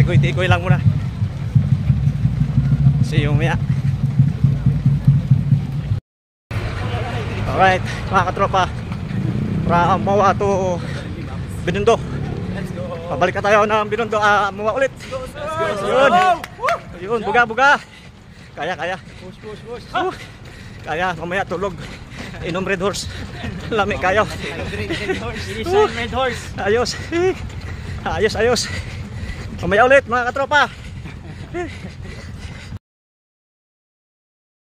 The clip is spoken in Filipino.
Tikoy-tikoy lang muna. See you maya. Alright, mga katropa, from Mawa to Binondo. Pabalik na tayo ng Binondo, Mawa ulit. Yun, yun, buga. Kaya. Kaya, mamaya tulog. Inom Red Horse. Lami kayo. Red Horse. Ayos. Mamaya ulit mga katropa.